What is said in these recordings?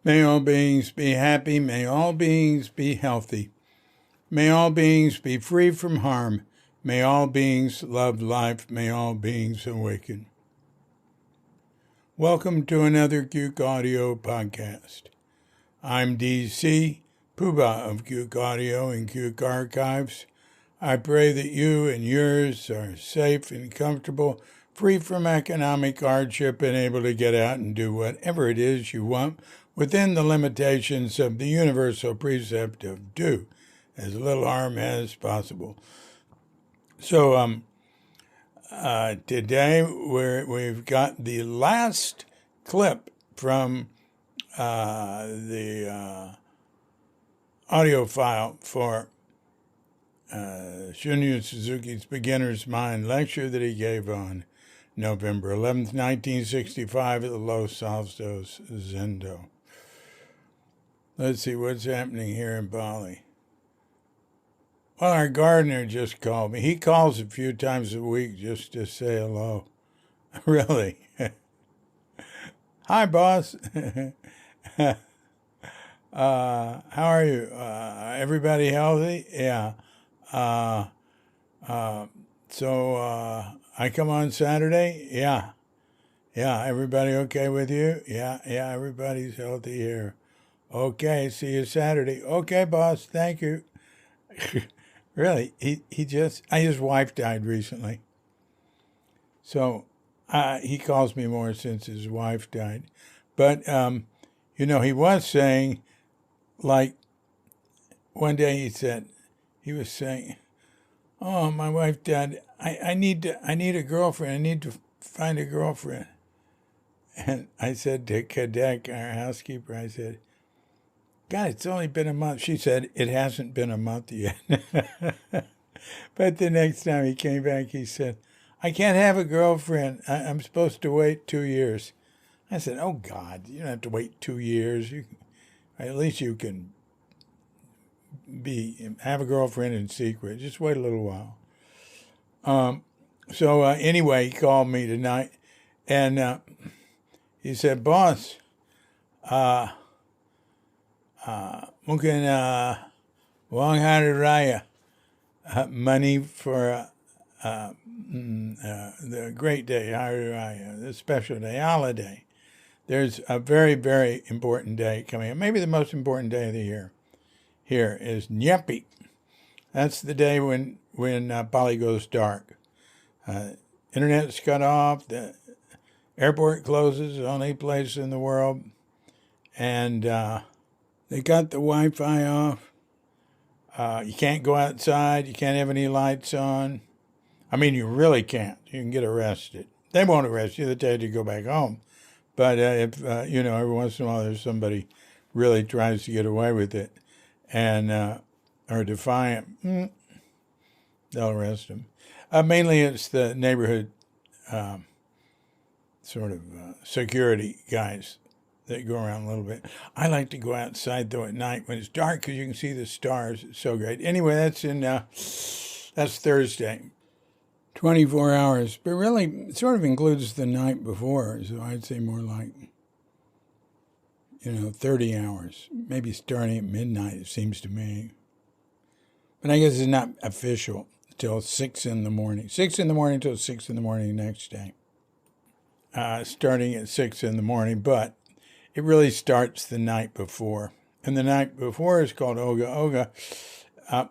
May all beings be happy. May all beings be healthy. May all beings be free from harm. May all beings love life. May all beings awaken. Welcome to another Cuke Audio podcast. I'm DC, Poobah of Cuke Audio and Cuke Archives. I pray that you and yours are safe and comfortable, free from economic hardship, and able to get out and do whatever it is you want within the limitations of the universal precept of do as little harm as possible. So today we've got the last clip from the audio file for Shunryu Suzuki's Beginner's Mind lecture that he gave on November 11th, 1965 at the Los Altos Zendo. Let's see what's happening here in Bali. Well, our gardener just called me. He calls a few times a week just to say hello. Really? Hi, boss. How are you? Everybody healthy? Yeah. So I come on Saturday? Yeah. Yeah, everybody okay with you? Yeah, everybody's healthy here. Okay, see you Saturday. Okay, boss, thank you. Really, his wife died recently. So he calls me more since his wife died. But, he was saying, like, one day he was saying, oh, my wife died. I need a girlfriend. I need to find a girlfriend. And I said to Kadek, our housekeeper, I said, God, it's only been a month. She said, it hasn't been a month yet. But the next time he came back, he said, I can't have a girlfriend. I'm supposed to wait 2 years. I said, oh, God, you don't have to wait 2 years. At least you can have a girlfriend in secret. Just wait a little while. Anyway, he called me tonight, and he said, boss, mungkin wang hari raya, money for the great day, Hari Raya, the special day, holiday. There's a very, very important day coming up. Maybe the most important day of the year. Here is Nyepi. That's the day when Bali goes dark. Internet's cut off. The airport closes, the only place in the world. And they got the Wi-Fi off. You can't go outside. You can't have any lights on. I mean, you really can't. You can get arrested. They won't arrest you. They'll tell you to go back home. But if, every once in a while there's somebody really tries to get away with it and or defiant, they'll arrest them. Mainly it's the neighborhood security guys that go around a little bit. I like to go outside, though, at night when it's dark because you can see the stars. It's so great. Anyway, that's Thursday. 24 hours, but really it sort of includes the night before, so I'd say more like, 30 hours, maybe starting at midnight, it seems to me. But I guess it's not official until 6 in the morning. 6 in the morning till 6 in the morning next day. Starting at 6 in the morning, but it really starts the night before. And the night before is called Oga Oga.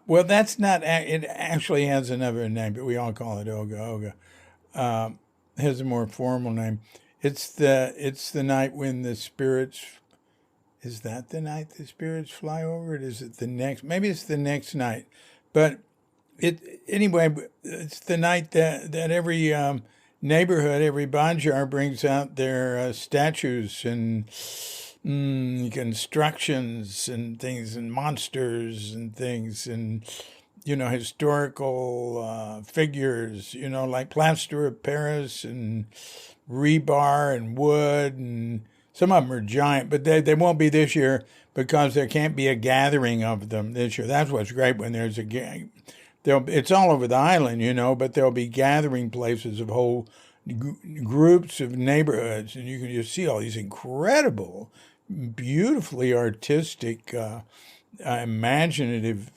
Well, that's not, it actually has another name, but we all call it Oga Oga. It has a more formal name. It's the night when the spirits, is that the night the spirits fly over it? Is it the next, maybe it's the next night. But anyway, it's the night that every neighborhood, every Banjar brings out their statues and constructions and things and monsters and things and, historical figures, like plaster of Paris and rebar and wood. And some of them are giant, but they won't be this year because there can't be a gathering of them this year. That's what's great when there's a gang. It's all over the island, but there'll be gathering places of whole groups of neighborhoods, and you can just see all these incredible beautifully artistic, imaginative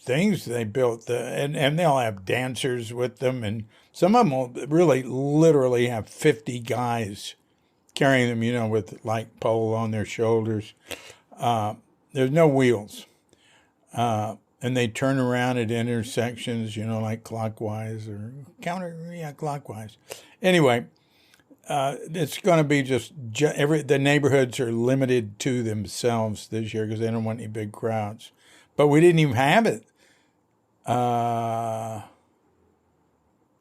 things they built. And they'll have dancers with them, and some of them will really literally have 50 guys carrying them, with like pole on their shoulders. There's no wheels. And they turn around at intersections, like clockwise or clockwise. Anyway, it's going to be the neighborhoods are limited to themselves this year because they don't want any big crowds. But we didn't even have it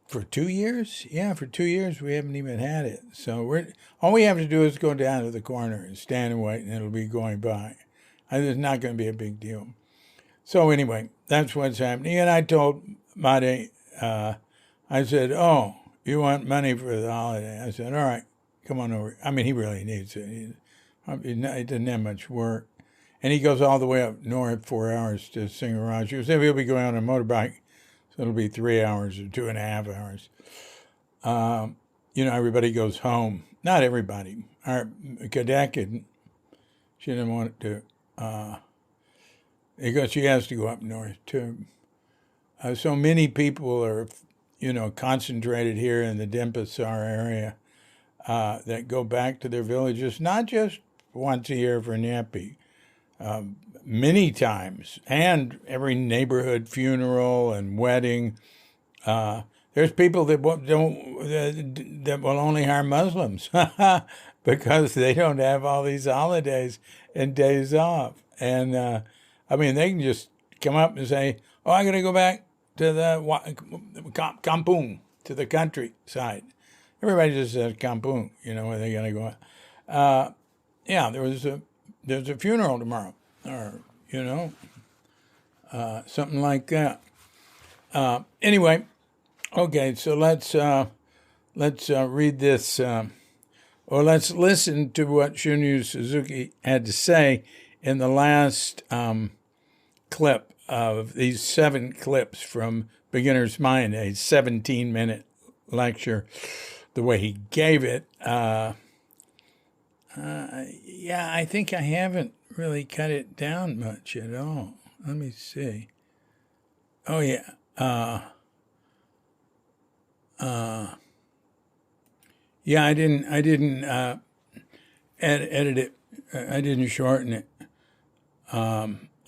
for 2 years. Yeah, for 2 years we haven't even had it. So all we have to do is go down to the corner and stand and wait, and it'll be going by. It's not going to be a big deal. So anyway, that's what's happening. And I told Mate, I said, "Oh, you want money for the holiday?" I said, "All right, come on over." I mean, he really needs it. He doesn't have much work. And he goes all the way up north 4 hours to Singapore. He said he'll be going on a motorbike, so it'll be 3 hours or 2.5 hours. Everybody goes home. Not everybody. Our cadet, she didn't want to. Because she has to go up north too. So many people are, concentrated here in the Denpasar area that go back to their villages, not just once a year for Nyepi, many times, and every neighborhood funeral and wedding. There's people that will only hire Muslims because they don't have all these holidays and days off. And they can just come up and say, "Oh, I'm going to go back to the kampung, to the countryside." Everybody just says kampung, where they're going to go. There's a funeral tomorrow, or something like that. Anyway, okay, so let's read this, or let's listen to what Shunryu Suzuki had to say in the last clip of these 7 clips from Beginner's Mind, a 17-minute lecture. The way he gave it, I think I haven't really cut it down much at all. Let me see. Oh yeah. I didn't edit it. I didn't shorten it.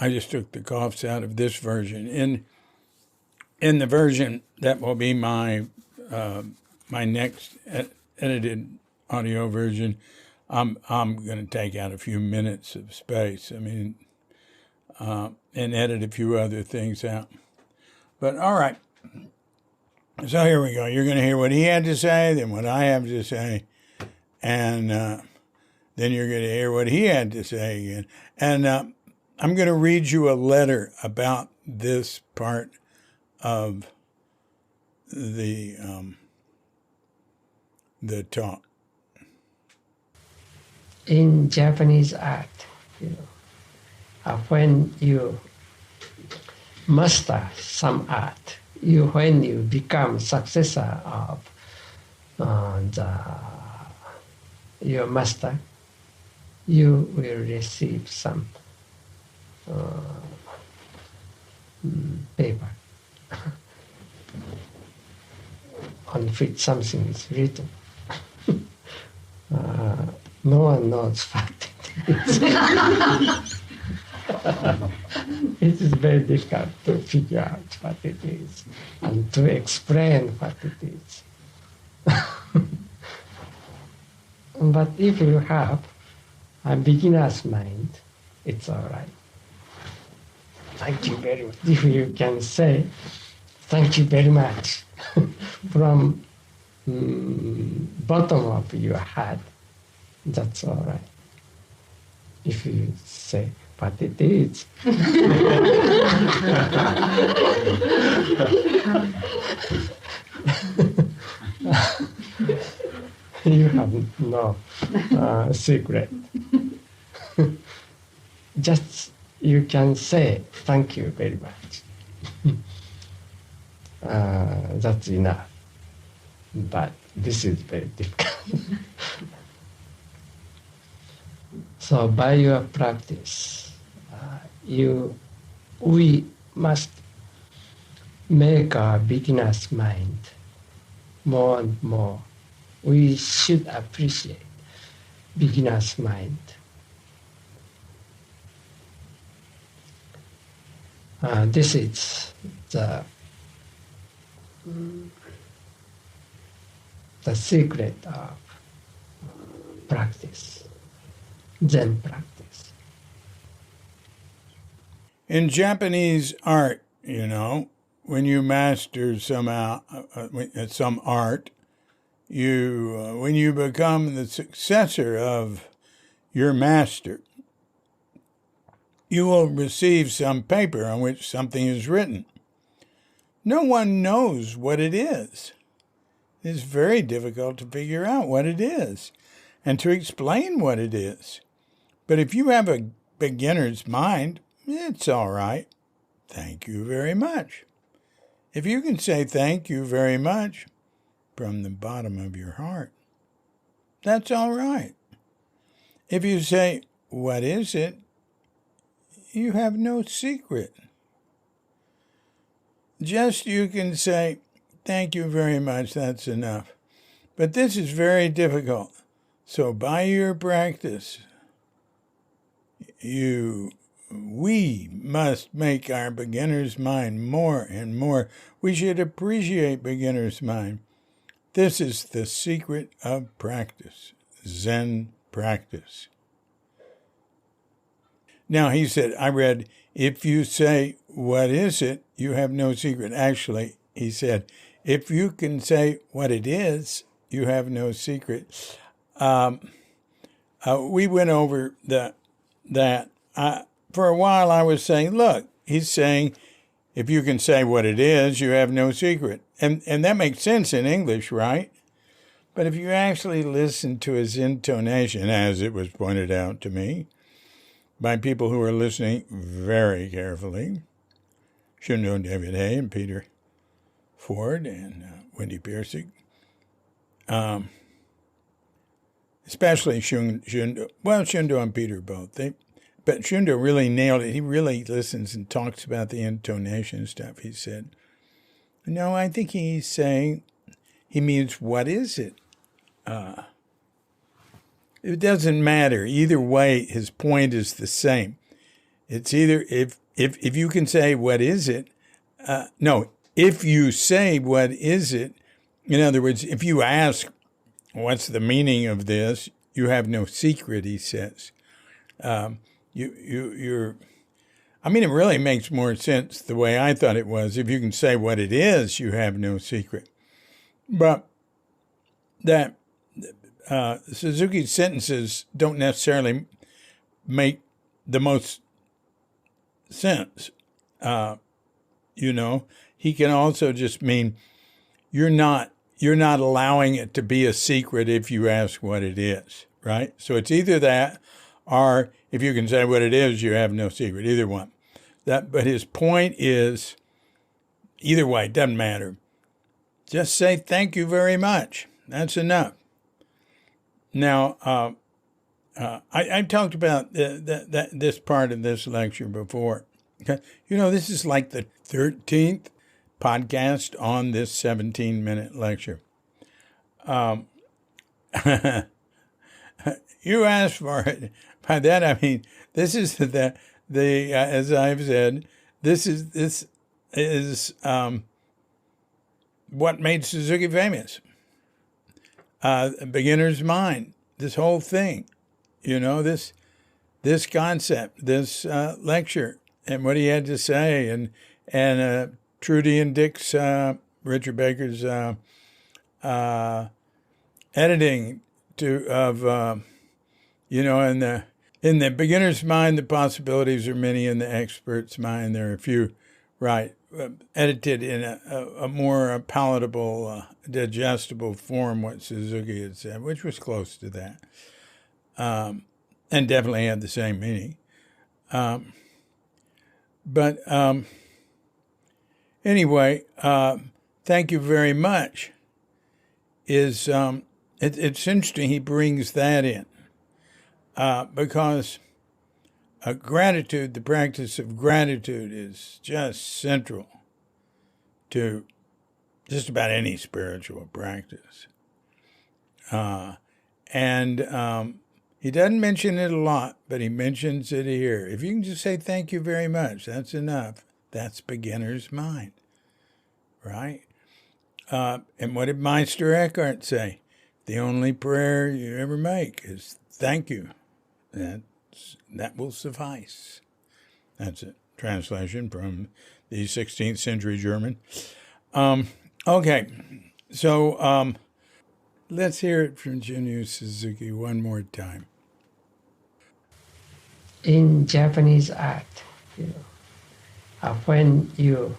I just took the coughs out of this version. In the version that will be my next edited audio version, I'm going to take out a few minutes of space. And edit a few other things out. But all right. So here we go. You're going to hear what he had to say, then what I have to say, and then you're going to hear what he had to say again. And I'm going to read you a letter about this part of the talk. In Japanese art, when you master some art, when you become successor of your master, you will receive some paper on which something is written. No one knows what it is. It is very difficult to figure out what it is and to explain what it is. But if you have a beginner's mind, it's all right. Thank you very much. If you can say, "Thank you very much," from bottom of your heart, that's all right. If you say, "But it is," you have no secret. Just you can say, "Thank you very much." That's enough. But this is very difficult. So by your practice, we must make our beginner's mind more and more. We should appreciate beginner's mind. This is the secret of practice, Zen practice. In Japanese art, when you master some art, when you become the successor of your master, you will receive some paper on which something is written. No one knows what it is. It's very difficult to figure out what it is and to explain what it is. But if you have a beginner's mind, it's all right. Thank you very much. If you can say thank you very much from the bottom of your heart, that's all right. If you say, what is it? You have no secret. Just you can say, thank you very much, that's enough. But this is very difficult. So by your practice, we must make our beginner's mind more and more. We should appreciate beginner's mind. This is the secret of practice, Zen practice. Now, he said, I read, if you say, what is it? You have no secret. Actually, he said, if you can say what it is, you have no secret. We went over that. For a while, I was saying, look, he's saying, if you can say what it is, you have no secret. And that makes sense in English, right? But if you actually listen to his intonation, as it was pointed out to me, by people who are listening very carefully, Shunryu David Hay and Peter Ford and Wendy Piercing, especially Shunryu and Peter both. But Shunryu really nailed it. He really listens and talks about the intonation stuff. He said, no, I think he's saying, he means, what is it? It doesn't matter. Either way, his point is the same. It's either, if you can say, what is it? If you say, what is it? In other words, if you ask, what's the meaning of this? You have no secret, he says. It really makes more sense the way I thought it was. If you can say what it is, you have no secret. But that Suzuki's sentences don't necessarily make the most sense. He can also just mean you're not allowing it to be a secret if you ask what it is, right? So it's either that, or if you can say what it is, you have no secret. Either one. But his point is, either way, it doesn't matter. Just say thank you very much. That's enough. Now, I talked about this part of this lecture before. Okay, this is like the 13th podcast on this 17-minute lecture. You asked for it. By that I mean this is the as I've said, this is what made Suzuki famous. Beginner's mind. This whole thing, this concept, this lecture, and what he had to say, and Trudy and Dick's Richard Baker's editing of in the beginner's mind, the possibilities are many. In the expert's mind, there are a few. Right, edited in a more palatable, digestible form, what Suzuki had said, which was close to that, and definitely had the same meaning. Anyway, thank you very much. It's interesting he brings that in. because gratitude, the practice of gratitude, is just central to just about any spiritual practice. And he doesn't mention it a lot, but he mentions it here. If you can just say thank you very much, that's enough. That's beginner's mind, right? And what did Meister Eckhart say? The only prayer you ever make is thank you. That will suffice. That's it. Translation from the 16th century German. Okay, so let's hear it from Shunryu Suzuki one more time. In Japanese art, when you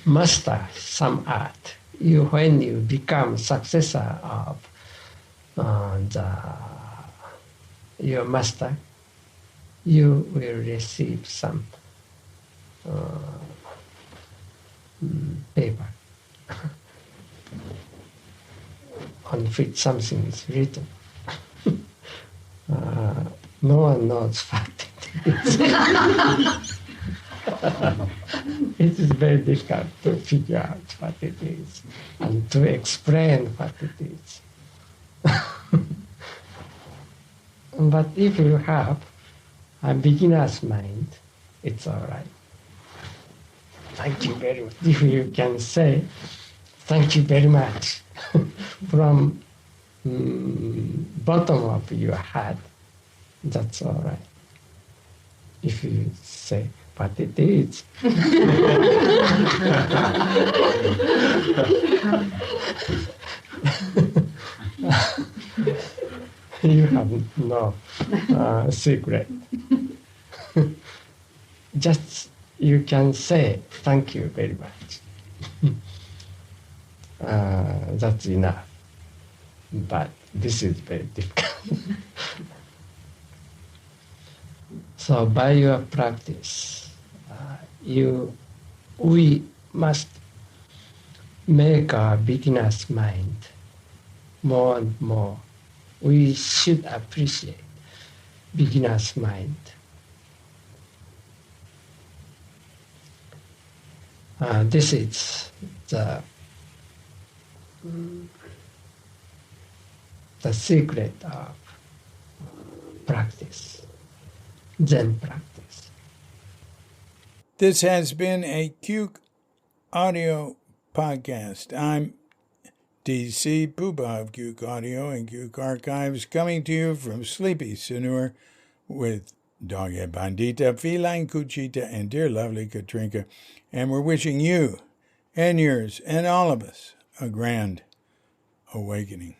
master some art, when you become successor of your master, you will receive some paper on which something is written. No one knows what it is. It is very difficult to figure out what it is and to explain what it is. But if you have a beginner's mind, it's all right. Thank you very much. If you can say, thank you very much from bottom of your heart, that's all right. If you say, but it is. You have no secret. Just you can say thank you very much. That's enough. But this is very difficult. So by your practice, we must make our beginner's mind more and more. We should appreciate beginner's mind. This is the secret of practice, Zen practice. This has been a Cuke Audio podcast. I'm DC Puba of Cuke Audio and Cuke Archives, coming to you from sleepy Sanur with Doghead Bandita, Feline Cuchita, and dear lovely Katrinka. And we're wishing you and yours and all of us a grand awakening.